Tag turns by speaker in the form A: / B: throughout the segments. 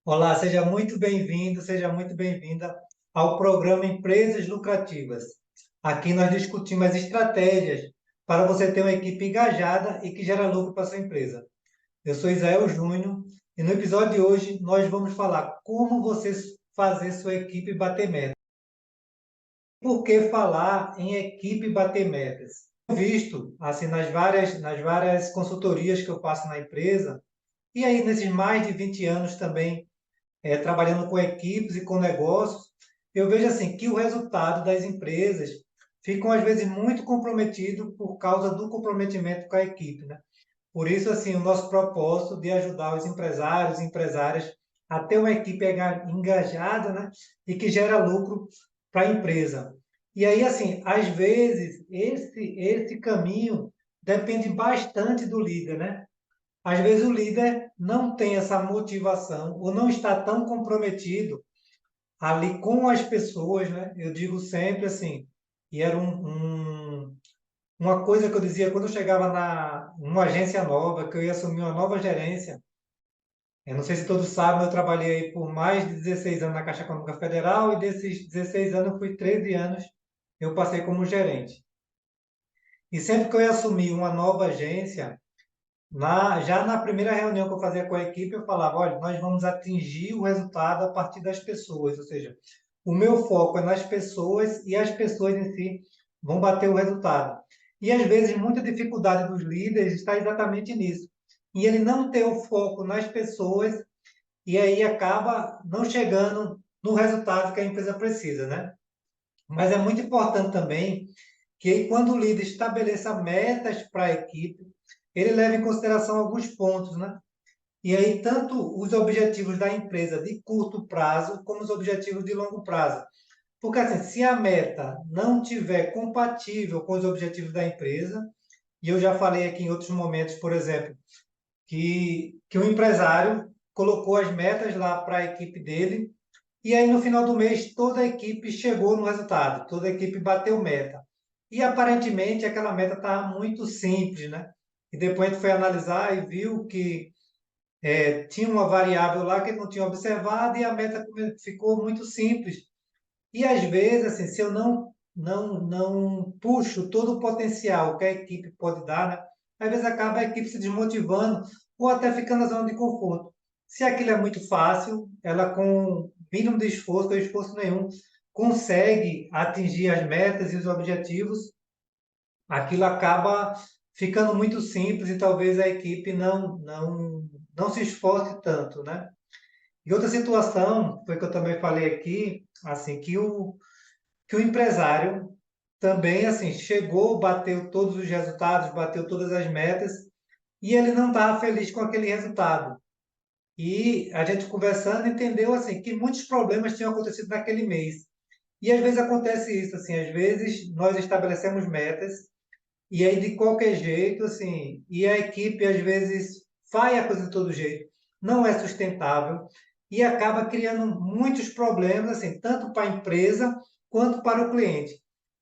A: Olá, seja muito bem-vindo, seja muito bem-vinda ao programa Empresas Lucrativas. Aqui nós discutimos as estratégias para você ter uma equipe engajada e que gera lucro para a sua empresa. Eu sou Isael Júnior e no episódio de hoje nós vamos falar como você fazer sua equipe bater metas. Por que falar em equipe bater metas? Visto assim nas várias consultorias que eu faço na empresa e aí nesses mais de 20 anos também trabalhando com equipes e com negócios, eu vejo assim que o resultado das empresas ficam às vezes muito comprometido por causa do comprometimento com a equipe, né? Por isso assim o nosso propósito de ajudar os empresários e empresárias a ter uma equipe engajada, né? E que gera lucro para a empresa. E aí assim, às vezes esse caminho depende bastante do líder, né? Às vezes o líder não tem essa motivação ou não está tão comprometido ali com as pessoas, né? Eu digo sempre assim, e era uma coisa que eu dizia quando eu chegava numa agência nova, que eu ia assumir uma nova gerência. Eu não sei se todos sabem, eu trabalhei aí por mais de 16 anos na Caixa Econômica Federal e desses 16 anos, eu fui 13 anos, eu passei como gerente. E sempre que eu ia assumir uma nova agência, já na primeira reunião que eu fazia com a equipe, eu falava, olha, nós vamos atingir o resultado a partir das pessoas, ou seja, o meu foco é nas pessoas e as pessoas em si vão bater o resultado. E às vezes muita dificuldade dos líderes está exatamente nisso. E ele não ter o foco nas pessoas e aí acaba não chegando no resultado que a empresa precisa, né? Mas é muito importante também que quando o líder estabeleça metas para a equipe, ele leva em consideração alguns pontos, né? E aí, tanto os objetivos da empresa de curto prazo, como os objetivos de longo prazo. Porque, assim, se a meta não tiver compatível com os objetivos da empresa, e eu já falei aqui em outros momentos, por exemplo, que o empresário colocou as metas lá para a equipe dele, e aí no final do mês toda a equipe chegou no resultado, toda a equipe bateu meta. E aparentemente aquela meta estava muito simples, né? E depois a gente foi analisar e viu que tinha uma variável lá que ele não tinha observado e a meta ficou muito simples. E às vezes, assim, se eu não puxo todo o potencial que a equipe pode dar, né? Às vezes acaba a equipe se desmotivando ou até ficando na zona de conforto. Se aquilo é muito fácil, ela com mínimo de esforço, ou esforço nenhum, consegue atingir as metas e os objetivos, aquilo acaba ficando muito simples e talvez a equipe não se esforce tanto, né? E outra situação, foi que eu também falei aqui, assim, que o empresário também, assim, chegou, bateu todos os resultados, bateu todas as metas, e ele não estava feliz com aquele resultado. E a gente conversando entendeu, assim, que muitos problemas tinham acontecido naquele mês. E às vezes acontece isso, assim, às vezes nós estabelecemos metas, e aí de qualquer jeito, assim, e a equipe às vezes faz a coisa de todo jeito, não é sustentável, e acaba criando muitos problemas, assim, tanto para a empresa quanto para o cliente.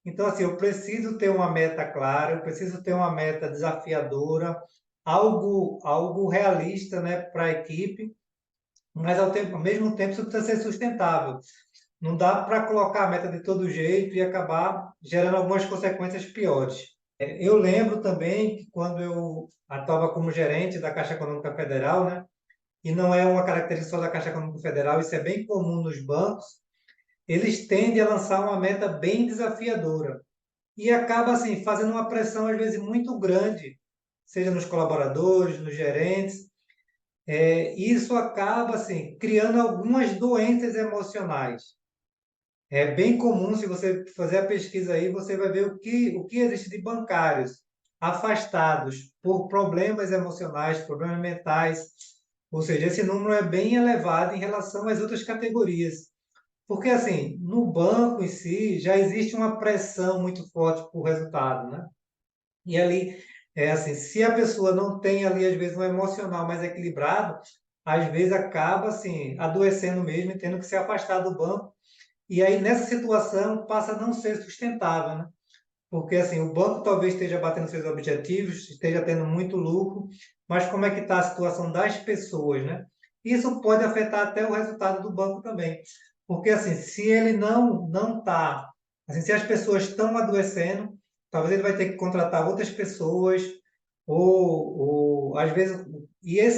A: Então, assim, eu preciso ter uma meta clara, eu preciso ter uma meta desafiadora, algo realista, né, para a equipe, mas ao mesmo tempo isso precisa ser sustentável. Não dá para colocar a meta de todo jeito e acabar gerando algumas consequências piores. Eu lembro também que quando eu atuava como gerente da Caixa Econômica Federal, né, e não é uma característica só da Caixa Econômica Federal, isso é bem comum nos bancos, eles tendem a lançar uma meta bem desafiadora e acaba assim fazendo uma pressão às vezes muito grande, seja nos colaboradores, nos gerentes, e isso acaba assim criando algumas doenças emocionais. É bem comum, se você fazer a pesquisa aí, você vai ver o que existe de bancários afastados por problemas emocionais, problemas mentais. Ou seja, esse número é bem elevado em relação às outras categorias. Porque, assim, no banco em si, já existe uma pressão muito forte por resultado, né? E ali, assim, se a pessoa não tem ali, às vezes, um emocional mais equilibrado, às vezes acaba, assim, adoecendo mesmo e tendo que se afastar do banco e aí, nessa situação, passa a não ser sustentável, né? Porque, assim, o banco talvez esteja batendo seus objetivos, esteja tendo muito lucro, mas como é que está a situação das pessoas, né? Isso pode afetar até o resultado do banco também. Porque, assim, se ele não está, assim, se as pessoas estão adoecendo, talvez ele vai ter que contratar outras pessoas, ou às vezes,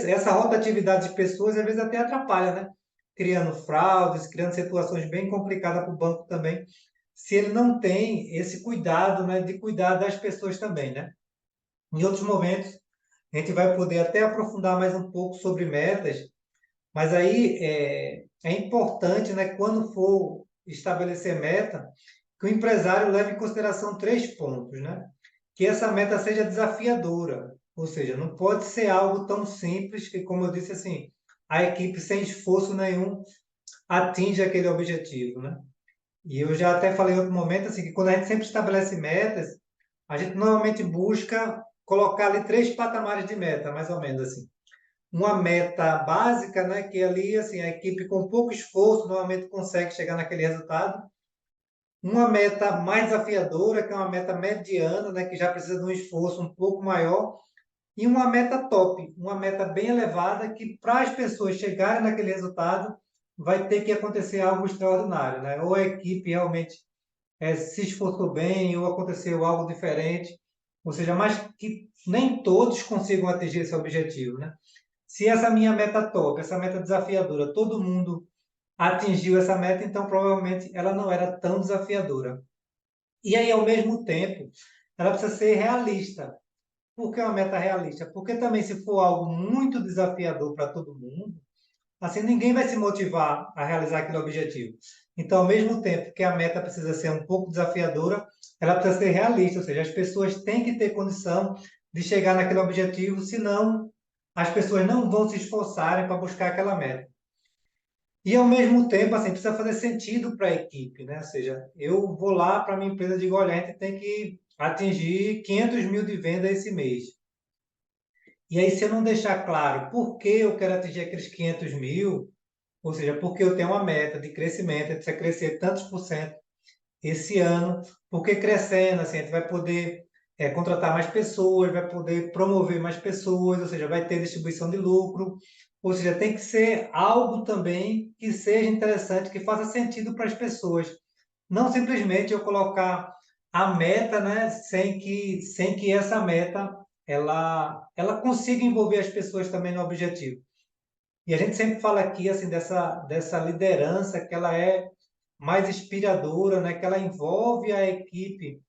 A: essa rotatividade de pessoas, às vezes até atrapalha, né? Criando fraudes, criando situações bem complicadas para o banco também, se ele não tem esse cuidado, né, de cuidar das pessoas também, né? Em outros momentos, a gente vai poder até aprofundar mais um pouco sobre metas, mas aí é importante, né, quando for estabelecer meta, que o empresário leve em consideração três pontos, né? Que essa meta seja desafiadora, ou seja, não pode ser algo tão simples que, como eu disse assim, a equipe sem esforço nenhum atinge aquele objetivo, né? E eu já até falei em outro momento assim que quando a gente sempre estabelece metas, a gente normalmente busca colocar ali três patamares de meta, mais ou menos assim. Uma meta básica, né, que ali assim a equipe com pouco esforço normalmente consegue chegar naquele resultado. Uma meta mais desafiadora, que é uma meta mediana, né, que já precisa de um esforço um pouco maior, e uma meta top, uma meta bem elevada, que para as pessoas chegarem naquele resultado, vai ter que acontecer algo extraordinário, né? Ou a equipe realmente se esforçou bem, ou aconteceu algo diferente, ou seja, mas que nem todos consigam atingir esse objetivo, né? Se essa minha meta top, essa meta desafiadora, todo mundo atingiu essa meta, então provavelmente ela não era tão desafiadora. E aí, ao mesmo tempo, ela precisa ser realista. Por que uma meta realista? Porque também, se for algo muito desafiador para todo mundo, assim ninguém vai se motivar a realizar aquele objetivo. Então, ao mesmo tempo que a meta precisa ser um pouco desafiadora, ela precisa ser realista, ou seja, as pessoas têm que ter condição de chegar naquele objetivo, senão as pessoas não vão se esforçarem para buscar aquela meta. E ao mesmo tempo, assim, precisa fazer sentido para a equipe, né? Ou seja, eu vou lá para a minha empresa e digo, olha, a gente tem que atingir 500 mil de venda esse mês. E aí, se eu não deixar claro por que eu quero atingir aqueles 500 mil, ou seja, porque eu tenho uma meta de crescimento, a gente precisa crescer tantos por cento esse ano, porque crescendo, assim, a gente vai poder contratar mais pessoas, vai poder promover mais pessoas, ou seja, vai ter distribuição de lucro, ou seja, tem que ser algo também que seja interessante, que faça sentido para as pessoas. Não simplesmente eu colocar a meta, né, sem que essa meta ela consiga envolver as pessoas também no objetivo. E a gente sempre fala aqui assim dessa liderança que ela é mais inspiradora, né? Que ela envolve a equipe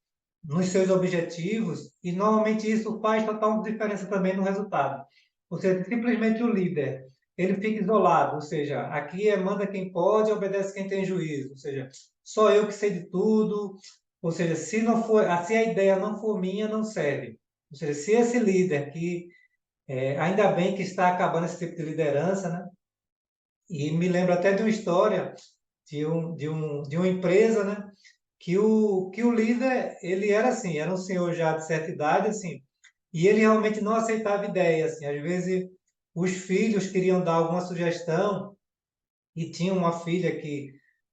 A: nos seus objetivos e normalmente isso faz total diferença também no resultado. Ou seja, simplesmente o líder, ele fica isolado, ou seja, aqui é manda quem pode, obedece quem tem juízo, ou seja, só eu que sei de tudo, ou seja, se a ideia não for minha, não serve. Ou seja, se esse líder que ainda bem que está acabando esse tipo de liderança, né? E me lembra até de uma história de uma empresa, né? Que o líder, ele era assim, era um senhor já de certa idade, assim, e ele realmente não aceitava ideia, assim, às vezes os filhos queriam dar alguma sugestão e tinha uma filha que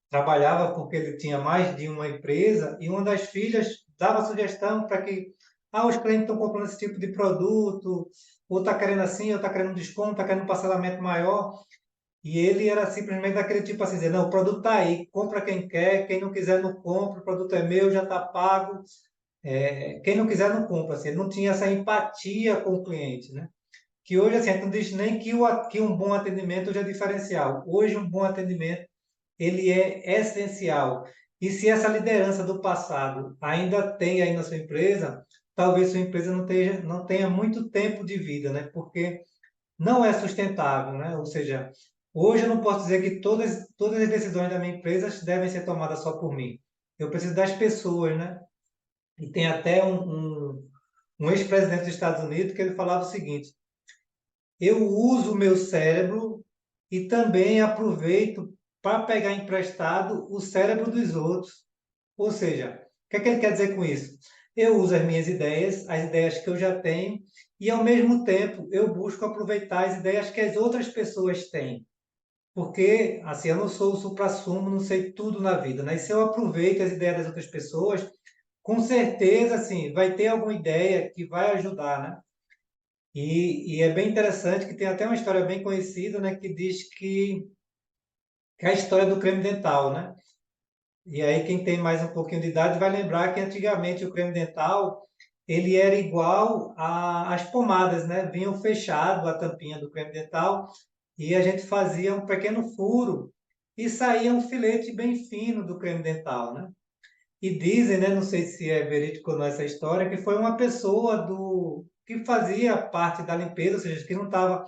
A: trabalhava porque ele tinha mais de uma empresa e uma das filhas dava sugestão para que os clientes estão comprando esse tipo de produto, ou está querendo assim, ou está querendo um desconto, está querendo um parcelamento maior. E ele era simplesmente daquele tipo assim, dizer, não, o produto está aí, compra quem quer, quem não quiser não compra, o produto é meu, já está pago, quem não quiser não compra, assim, ele não tinha essa empatia com o cliente, né? Que hoje, assim, a gente não diz nem que um bom atendimento hoje é diferencial. Hoje, um bom atendimento, ele é essencial. E se essa liderança do passado ainda tem aí na sua empresa, talvez sua empresa não tenha muito tempo de vida, né? Porque não é sustentável, né? Ou seja, hoje eu não posso dizer que todas as decisões da minha empresa devem ser tomadas só por mim. Eu preciso das pessoas, né? E tem até um ex-presidente dos Estados Unidos que ele falava o seguinte: eu uso o meu cérebro e também aproveito para pegar emprestado o cérebro dos outros. Ou seja, o que é que ele quer dizer com isso? Eu uso as minhas ideias, as ideias que eu já tenho, e ao mesmo tempo eu busco aproveitar as ideias que as outras pessoas têm. Porque, assim, eu não sou o suprassumo, não sei tudo na vida, né? E se eu aproveito as ideias das outras pessoas, com certeza, assim, vai ter alguma ideia que vai ajudar, né? E é bem interessante que tem até uma história bem conhecida, né, que diz que é a história do creme dental, né? E aí quem tem mais um pouquinho de idade vai lembrar que antigamente o creme dental ele era igual às pomadas, né? Vinham fechado a tampinha do creme dental e a gente fazia um pequeno furo e saía um filete bem fino do creme dental, né? E dizem, né, não sei se é verídico ou não essa história, que foi uma pessoa que fazia parte da limpeza, ou seja, que não estava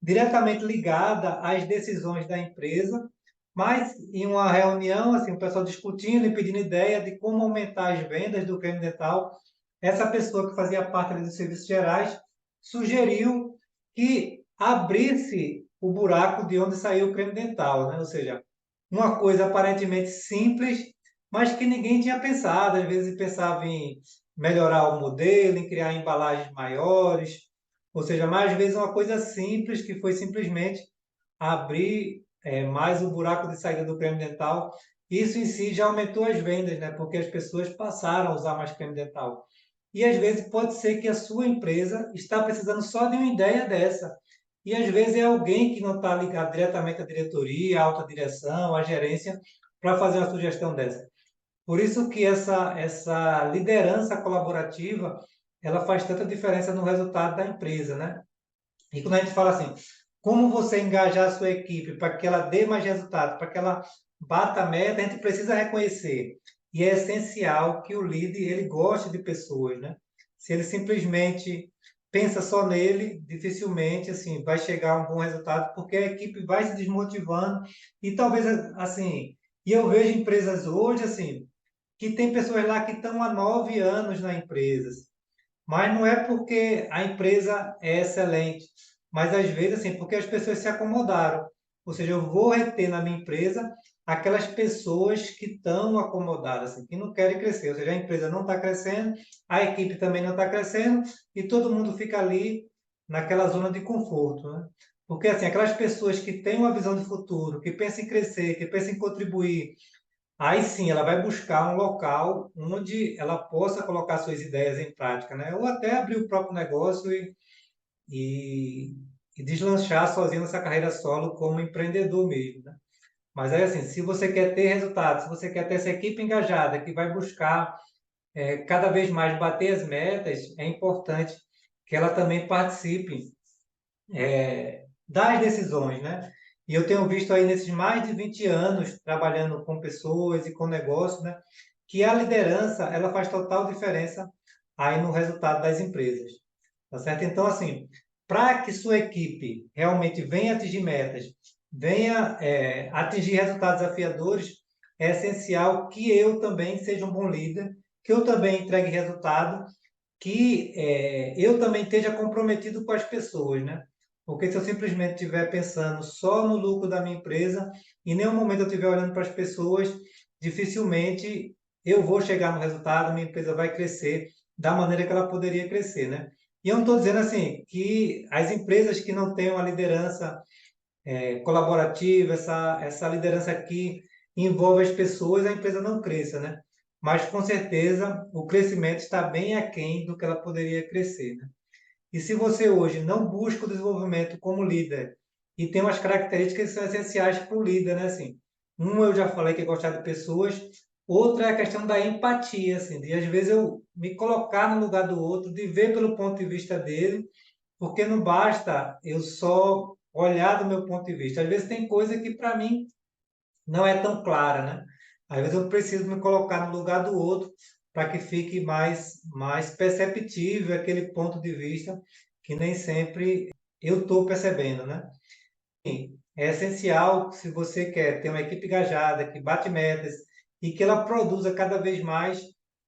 A: diretamente ligada às decisões da empresa, mas em uma reunião, assim, o pessoal discutindo e pedindo ideia de como aumentar as vendas do creme dental, essa pessoa que fazia parte ali dos serviços gerais sugeriu que abrisse o buraco de onde saiu o creme dental, né? Ou seja, uma coisa aparentemente simples, mas que ninguém tinha pensado. Às vezes pensava em melhorar o modelo, em criar embalagens maiores, ou seja, mais vezes uma coisa simples que foi simplesmente abrir mais o buraco de saída do creme dental. Isso em si já aumentou as vendas, né? Porque as pessoas passaram a usar mais creme dental. E às vezes pode ser que a sua empresa está precisando só de uma ideia dessa. E às vezes é alguém que não está ligado diretamente à diretoria, à alta direção, à gerência, para fazer uma sugestão dessa. Por isso que essa liderança colaborativa, ela faz tanta diferença no resultado da empresa, né? E quando a gente fala assim, como você engajar a sua equipe para que ela dê mais resultado, para que ela bata a meta, a gente precisa reconhecer. E é essencial que o líder ele goste de pessoas, né? Se ele simplesmente pensa só nele, dificilmente assim vai chegar a um bom resultado, porque a equipe vai se desmotivando e talvez assim. E eu vejo empresas hoje assim que tem pessoas lá que estão há 9 anos na empresa, mas não é porque a empresa é excelente, mas às vezes assim, porque as pessoas se acomodaram. Ou seja, eu vou reter na minha empresa aquelas pessoas que estão acomodadas, assim, que não querem crescer. Ou seja, a empresa não está crescendo, a equipe também não está crescendo e todo mundo fica ali naquela zona de conforto, né? Porque assim, aquelas pessoas que têm uma visão de futuro, que pensam em crescer, que pensam em contribuir, aí sim, ela vai buscar um local onde ela possa colocar suas ideias em prática, né? Ou até abrir o próprio negócio e, e deslanchar sozinho nessa carreira solo como empreendedor mesmo, né? Mas aí, assim, se você quer ter resultados, se você quer ter essa equipe engajada que vai buscar cada vez mais bater as metas, é importante que ela também participe das decisões, né? E eu tenho visto aí nesses mais de 20 anos trabalhando com pessoas e com negócios, né, que a liderança, ela faz total diferença aí no resultado das empresas, tá certo? Então, assim, para que sua equipe realmente venha atingir metas, venha atingir resultados desafiadores, é essencial que eu também seja um bom líder, que eu também entregue resultado, que eu também esteja comprometido com as pessoas, né? Porque se eu simplesmente estiver pensando só no lucro da minha empresa, em nenhum momento eu estiver olhando para as pessoas, dificilmente eu vou chegar no resultado, minha empresa vai crescer da maneira que ela poderia crescer, né? E eu não estou dizendo assim que as empresas que não têm uma liderança colaborativa, essa liderança que envolve as pessoas, a empresa não cresça, né? Mas com certeza o crescimento está bem aquém do que ela poderia crescer, né? E se você hoje não busca o desenvolvimento como líder e tem umas características que são essenciais para o líder, né? Assim, eu já falei que é gostar de pessoas, outra é a questão da empatia, assim, de às vezes eu me colocar no lugar do outro, de ver pelo ponto de vista dele, porque não basta eu só olhar do meu ponto de vista. Às vezes tem coisa que para mim não é tão clara, né? Às vezes eu preciso me colocar no lugar do outro para que fique mais perceptível aquele ponto de vista que nem sempre eu estou percebendo, né? É essencial, se você quer ter uma equipe engajada, que bate metas e que ela produza cada vez mais,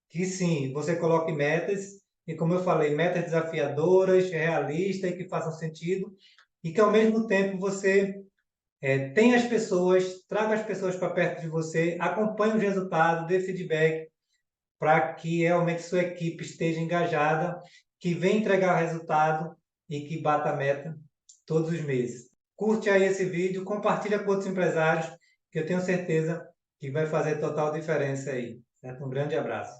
A: que sim, você coloque metas, e como eu falei, metas desafiadoras, realistas e que façam sentido, e que ao mesmo tempo você tenha as pessoas, traga as pessoas para perto de você, acompanhe os resultados, dê feedback, para que realmente sua equipe esteja engajada, que venha entregar o resultado e que bata a meta todos os meses. Curte aí esse vídeo, compartilha com outros empresários, que eu tenho certeza que vai fazer total diferença aí. Certo? Um grande abraço.